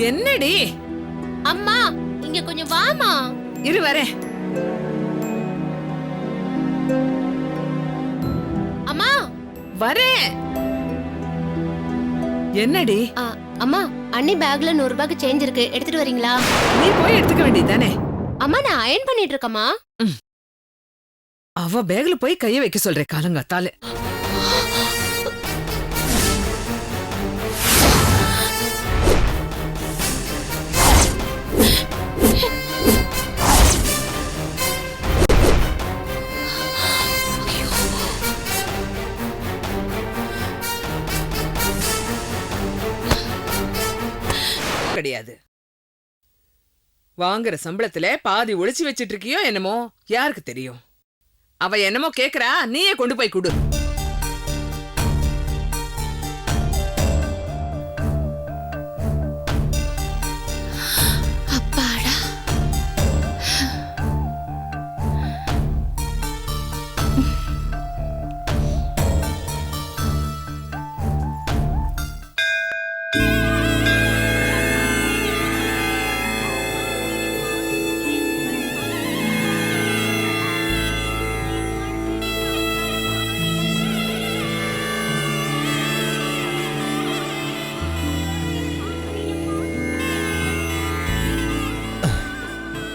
என்னடி? அம்மா இங்க கொஞ்சம் வாமா. இரு வரேன். அம்மா வரேன். என்னடி? அம்மா அண்ணி பேக்ல 100 ரூபாய்க்கு சேஞ்ச் இருக்கு, எடுத்துட்டு வரீங்களா? நீ போய் எடுத்துக்க வேண்டியதானே? அம்மா நான் அயன் பண்ணிட்டு இருக்கேம்மா. அவ பேக்ல போய் கைய வைக்க சொல்றேன் காலங்காத்தால. கிடையாது. வாங்குற சம்பளத்துல பாதி ஒளிச்சு வச்சிட்டு இருக்கியோ என்னமோ, யாருக்கு தெரியும்? அவ என்னமோ கேக்குறா, நீயே கொண்டு போய் குடு. அப்பாடா.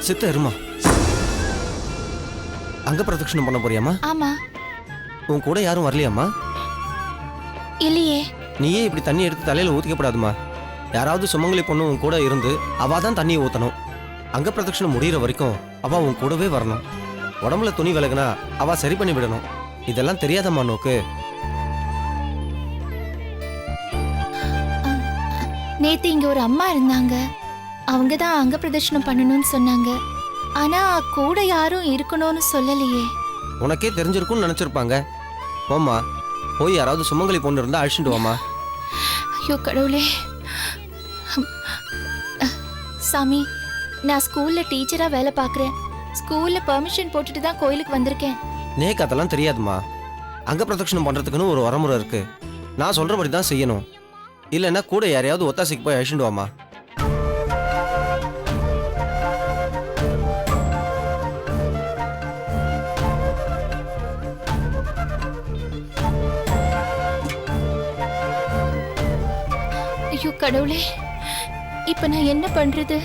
சித்த இருமா, அங்க பிரதட்சணம் பண்ண போறியாமா? ஆமா. உன் கூட யாரும் வரலையாமா? இல்லையே. நீயே இப்படி தண்ணி எடுத்து தலையில ஊத்திக்கப்படாதுமா. யாராவது சுமங்கலி பொண்ணு உன் கூட இருந்து அவ தான் தண்ணியை ஊத்தணும். அங்க பிரதட்சணம் முடிகிற வரைக்கும் அவ உன் கூடவே வரணும். உடம்புல துணி விலகுனா அவ சரி பண்ணி விடணும். இதெல்லாம் தெரியாதம்மா நோக்கு. நேத்து இங்க ஒரு அம்மா இருந்தாங்க. அவங்க தான் அங்க பிரதர்ஷனம் பண்ணணும்னு சொன்னாங்க. ஆனா கூட யாரும் இருக்கணும்னு சொல்லலையே. உனக்கே தெரிஞ்சிருக்கும்னு நினைச்சிருப்பாங்க. போம்மா, போய் யாராவது சுமங்கலி பொண்ணு இருந்தா அழிச்சுட்டு வாமா. ஐயோ கடவுளே. சாமி, நான் ஸ்கூல்ல டீச்சரா வேலை பார்க்கறேன். ஸ்கூல்ல பெர்மிஷன் போட்டுட்டு தான் கோயிலுக்கு வந்திருக்கேன். நேக்கு அதெல்லாம் தெரியாதுமா. அங்க பிரதட்சணம் பண்றதுக்குன்னு ஒரு வரமுறை இருக்கு. நான் சொல்றபடி தான் செய்யணும். இல்லைன்னா கூட யாரையாவது ஒத்தாசைக்கு போய் அழிச்சுட்டு வாமா. ஐயோ கடவுளே, இப்ப நான் என்ன பண்றது?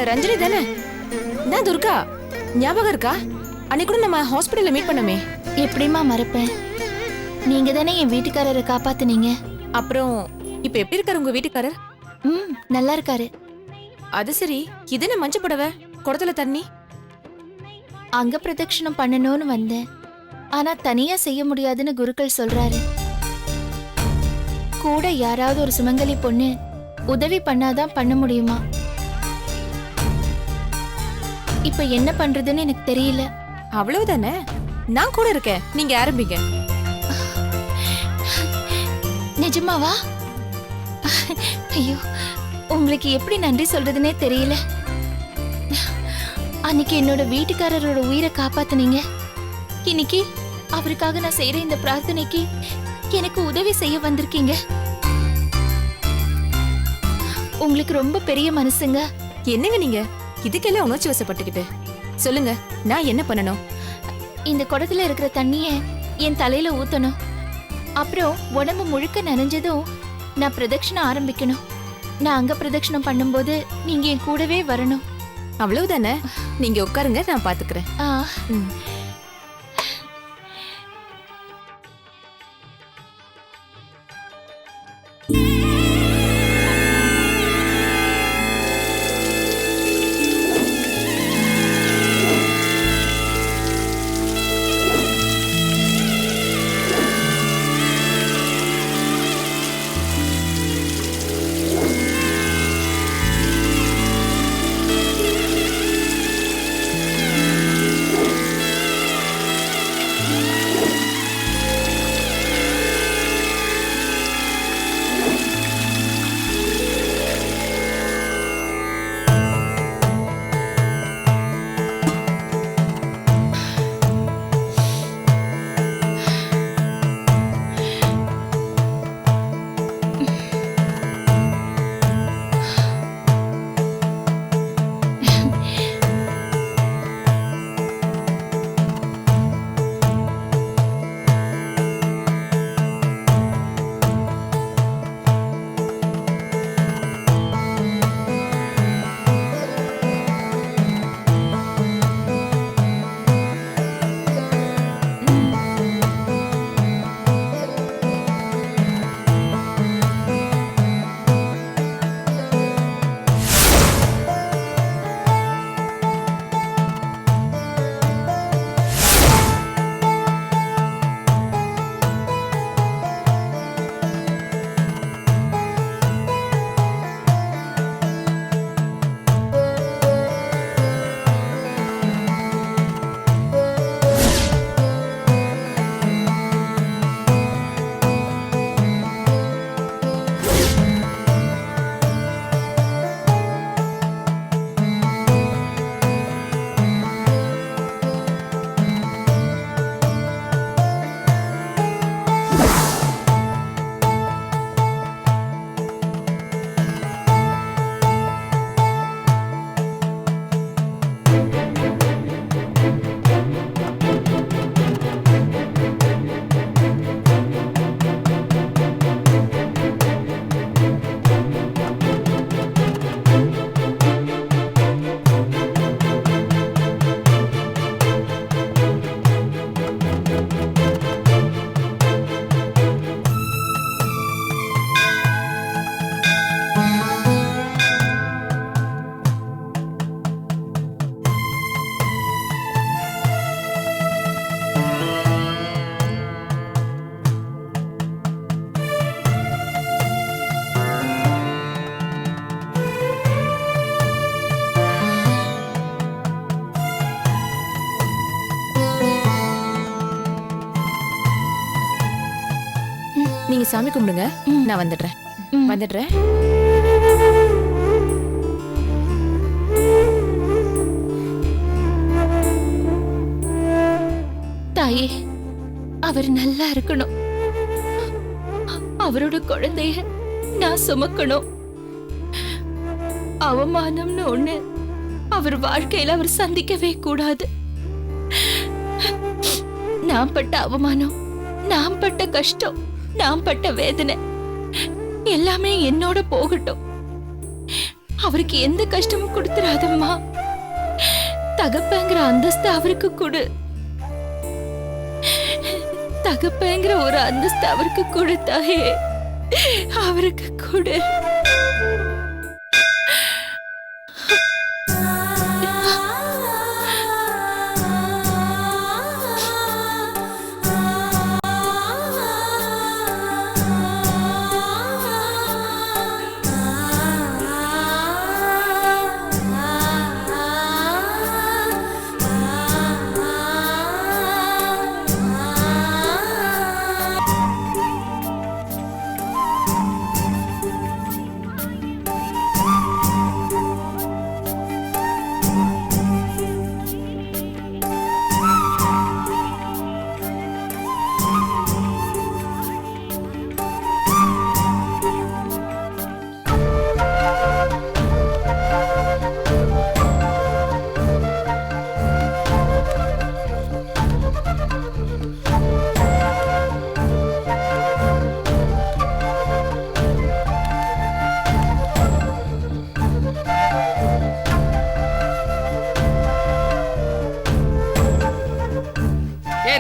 ரஞ்சனி தானே? நான் துர்கா, ஞாபகம் இருக்கா? அன்னைக்கு கூட நம்ம ஹாஸ்பிடல்ல மீட் பண்ணோமே. எப்படிமா மறப்பேன்? நீங்க தானே என் வீட்டுக்காரரை காப்பாத்துனீங்க. அப்புறம் இப்ப எப்படி இருக்காரு உங்க வீட்டுக்காரர்? நல்லா இருக்காரு. அது சரி, இது என்ன மஞ்சள் புடவை, குடத்துல தண்ணி? அங்க பிரதட்சணம் பண்ணணும்னு வந்தேன். ஆனா தனியா செய்ய முடியாதுன்னு குருக்கள் சொல்றாரு. கூட யாராவது ஒரு சுமங்கலி பொண்ணு உதவி பண்ணாதான் பண்ண முடியுமா? இப்ப என்ன பண்றதுன்னு எனக்கு தெரியல. அவ்வளவுதானே, நான் கூட இருக்கேன், நீங்க ஆரம்பிங்க. நிஜமாவா? ஐயோ, உங்களுக்கு எப்படி நன்றி சொல்றதுன்னே தெரியல. அன்னைக்கு என்னோட வீட்டுக்காரரோட உயிரை காப்பாத்துனீங்க. இன்னைக்கு அவருக்காக நான் செய்யற இந்த பிரார்த்தனைக்கு எனக்கு உதவி செய்ய வந்திருக்கீங்க. உங்களுக்கு ரொம்ப பெரிய மனசுங்க. என்னங்க நீங்க இதுக்கெல்லாம் உணர்ச்சி வசப்பட்டுக்கிட்டு? சொல்லுங்க, நான் என்ன பண்ணணும்? இந்த குடத்துல இருக்கிற தண்ணிய என் தலையில ஊத்தணும். அப்புறம் உடம்பு முழுக்க நனைஞ்சதும் நான் பிரதட்சணம் ஆரம்பிக்கணும். நான் அங்க பிரதட்சணம் பண்ணும்போது நீங்க என் கூடவே வரணும். அவ்வளவுதானே? நீங்க உட்காருங்க, நான் பாத்துக்கிறேன். நீங்க சாமி கும்பிடுங்க, நான் வந்துடுறேன். ம். வந்துடுறேன். தாயே, அவர் நல்லா இருக்கணும். அவரோட குழந்தைய நான் சுமக்கணும். அவமானம்னு ஒண்ணு அவர் வாழ்க்கையில அவர் சந்திக்கவே கூடாது. நான் பட்ட அவமானம், நான் பட்ட கஷ்டம், நான் பட்ட வேதனை எல்லாமே என்னோட போகட்டும். அவருக்கு எந்த கஷ்டமும் கொடுத்துறாதம்மா. தகப்பங்கிற அந்தஸ்து அவருக்கு கொடு. தகப்பங்கிற ஒரு அந்தஸ்து அவருக்கு கொடுத்தாயே, அவருக்கு கொடு.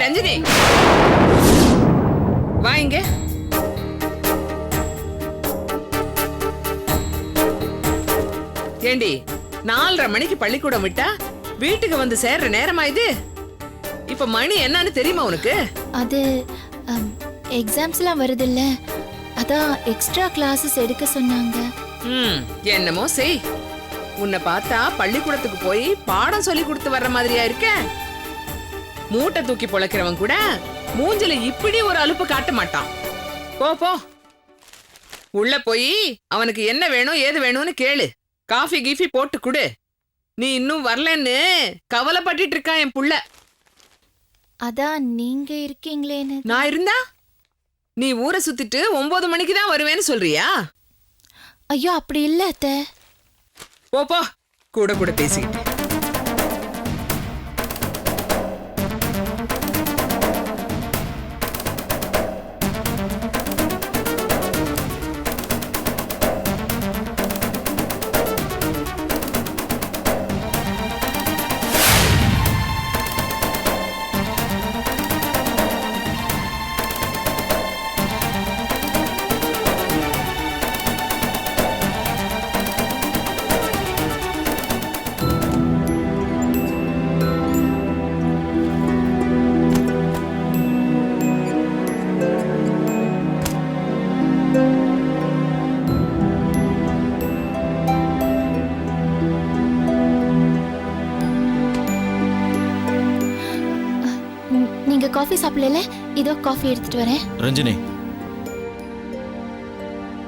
ரஞ்சினி, வா இங்க. ஏண்டி, 4:30 மணிக்கு பள்ளிக்கூடம் விட்டா வீட்டுக்கு வந்து சேர்ற நேரமா இது? இப்ப மணி என்னன்னு தெரியுமா உனக்கு? அது எக்ஸாம்ஸ்லாம் வருதுல்ல, அதான் எக்ஸ்ட்ரா கிளாஸஸ் எடுக்க சொன்னாங்க. என்னமோ செய். உன்னை பார்த்தா பள்ளிக்கூடத்துக்கு போய் பாடம் சொல்லி கொடுத்து வர்ற மாதிரியா இருக்க. மூட்டை தூக்கி பொழைக்கிறவன் கூட மூஞ்சில இப்படி ஒரு அலுப்பு காட்ட மாட்டான். போ போ, உள்ள போய் அவனுக்கு என்ன வேணும் ஏது வேணும்னு கேளு. காஃபி கீஃபி போட்டு குடு. நீ இன்னும் வரலன்னு கவலைப்பட்டுட்டு இருக்கான் என் புள்ள. அதான் நீங்க இருக்கீங்களேன்னு. நான் இருந்தா நீ ஊரை சுத்திட்டு 9 மணிக்கு தான் வருவேன்னு சொல்றியா? ஐயோ, அப்படி இல்ல அத்தை. போ போ, கூட கூட பேசிக்கிட்டு. நீங்க காஃபி சாப்பிடல? இதோ காஃபி எடுத்துட்டு வரேன். ரஞ்சினி,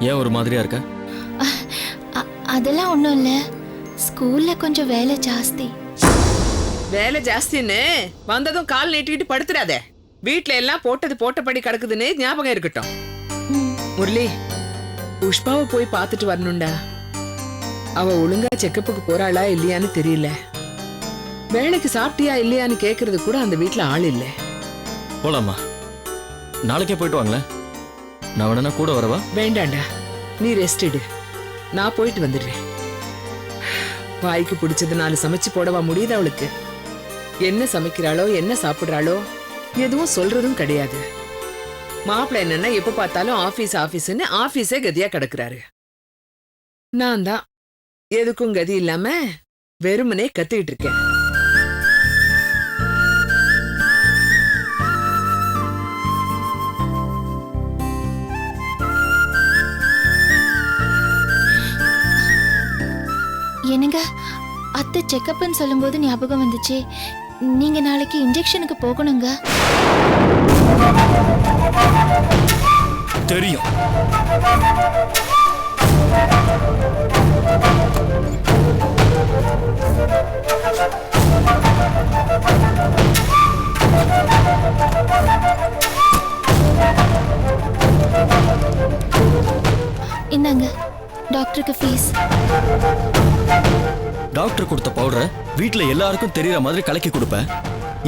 ஏன் ஒரு மாதிரியா இருக்க? அதெல்லாம் ஒண்ணும் இல்ல, ஸ்கூல்ல கொஞ்சம் வேலை ஜாஸ்தி. வேலை ஜாஸ்தின்னு வந்ததும் கால் நீட்டிட்டு படுத்துடாதே. வீட்ல எல்லாம் போட்டது போட்டபடி கிடக்குதுன்னு ஞாபகம் இருக்கட்டும். முரளி, புஷ்பாவை போய் பார்த்துட்டு வரணும்டா. அவ ஒழுங்கா செக்கப்புக்கு போறாளா இல்லையான்னு தெரியல. வேலைக்கு சாப்பிட்டியா இல்லையான்னு கேக்குறது கூட அந்த வீட்ல ஆள் இல்ல. போலாமா? நாளைக்கே போயிட்டு வாங்களேன். நான் வேணா கூட வரவா? வேண்டாண்டா, நீ ரெஸ்ட் எடு. நான் போயிட்டு வந்துடுறேன். வாய்க்கு பிடிச்சது 4 சமைச்சு போடவா முடியுது அவளுக்கு? என்ன சமைக்கிறாளோ என்ன சாப்பிடுறாளோ எதுவும் சொல்றதும் கிடையாது. மாப்பிள்ளை என்னன்னா எப்ப பார்த்தாலும் ஆபீஸ் ஆபீஸ்ன்னு ஆபீஸே கதியா கிடக்குறாரு. நான் தான் எதுக்கும் கதி இல்லாம வெறுமனே கத்திக்கிட்டு இருக்கேன். என்னங்க, அத்தை செக்கப்னு சொல்லும்போது ஞாபகம் வந்துச்சு. நீங்க நாளைக்கு இன்ஜெக்ஷனுக்கு போகணுங்க. தெரியும். இந்தாங்க டாக்டருக்கு ஃபீஸ். டாக்டர் கொடுத்த பவுடரை வீட்ல எல்லாருக்கும் தெரியற மாதிரி கலக்கி கொடுப்பேன்.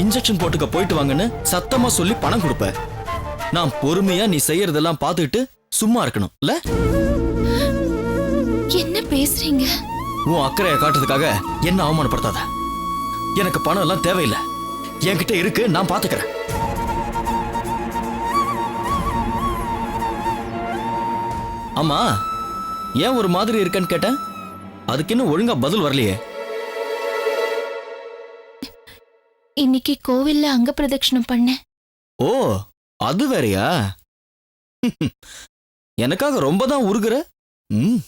இன்ஜெக்ஷன் போட்டுக்க போயிட்டு வாங்கன்னு சத்தமா சொல்லி பணம் கொடுப்பேன். நான் பொறுமையா நீ செய்யறதெல்லாம் பார்த்துட்டு சும்மா இருக்கணும் இல்ல? என்ன பேசுறீங்க? உன் அக்கறையை காட்டுறதுக்காக என்ன அவமானப்படுத்தாத. எனக்கு பணம் எல்லாம் தேவையில்லை. என்கிட்ட இருக்கு, நான் பாத்துக்கிறேன். ஆமா, ஏன் ஒரு மாதிரி இருக்கன்னு கேட்டேன். அதுக்கு இன்னும் ஒழுங்கா பதில் வரலையே. இன்னைக்கு கோவில்ல அங்க பிரதட்சணம் பண்ணேன். ஓ, அது வேறயா? எனக்காக ரொம்ப தான் உருகுற. ம்.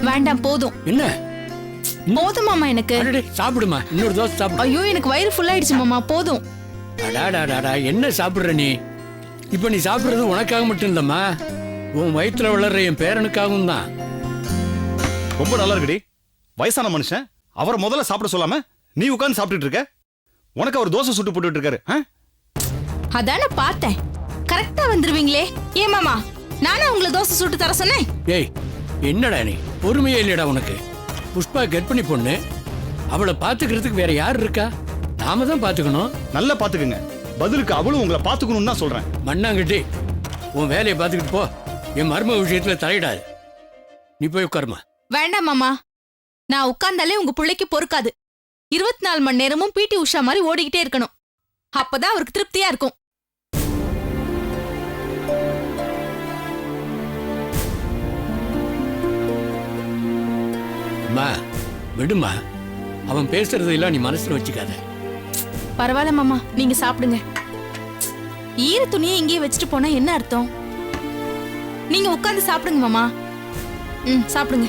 வேண்டாம், போதும். என்ன போதும் மாமா எனக்கு. அடடே, சாப்பிடுமா, இன்னொரு தோசை சாப்பிடு. ஐயோ, எனக்கு வயிறு ஃபுல் ஆயிடுச்சு மாமா, போதும். அடாடாடாடா, என்ன சாப்பிடுற நீ? இப்ப நீ சாப்பிடுறது உனக்காக மட்டும் இல்லம்மா, உன் வயிற்றுல வளர்ற என் பேரனுக்காகவும் தான். ரொம்ப நல்லா இருக்குடி. வயசான மனுஷன், அவரை முதல்ல சாப்பிட சொல்லாம நீ உட்கார்ந்து சாப்பிட்டுட்டு இருக்க. உனக்கு அவர் தோசை சுட்டு போட்டுட்டு இருக்காரு. அதான பார்த்தேன், கரெக்டா வந்துருவீங்களே. ஏ மாமா, நானே உங்களை தோசை சுட்டு தர சொன்னேன். ஏய், என்னடா நீ, பொறுமையே இல்லடா உனக்கு. புஷ்பா கர்ப்பிணி பொண்ணு, அவளை பாத்துக்கிறதுக்கு வேற யார் இருக்கா? நாம தான் பாத்துக்கணும். நல்லா பாத்துக்குங்க. பதிலுக்கு அவளும் உங்களை பாத்துக்கணும்னு தான் சொல்றேன். மண்ணாங்கட்டி, உன் வேலையை பாத்துக்கிட்டு போ. என் மர்ம விஷயத்துல தலையிடாது. நீ போய் உட்காருமா. வேண்டாம் மாமா, நான் உட்கார்ந்தாலே உங்க பிள்ளைக்கு பொறுக்காது. 24 மணி நேரமும் பிடி உஷா மாதிரி ஓடிக்கிட்டே இருக்கணும். அப்பதான் அவருக்கு திருப்தியா இருக்கும். அம்மா, விடுமா. அவன் பேசுறதெல்லாம் நீ மனசுல வச்சுக்காத. பரவாயில்ல மாமா, நீங்க சாப்பிடுங்க. ஈர துணியை இங்கேயே வச்சுட்டு போனா என்ன அர்த்தம்? நீங்க உட்கார்ந்து சாப்பிடுங்க மாமா. சாப்பிடுங்க.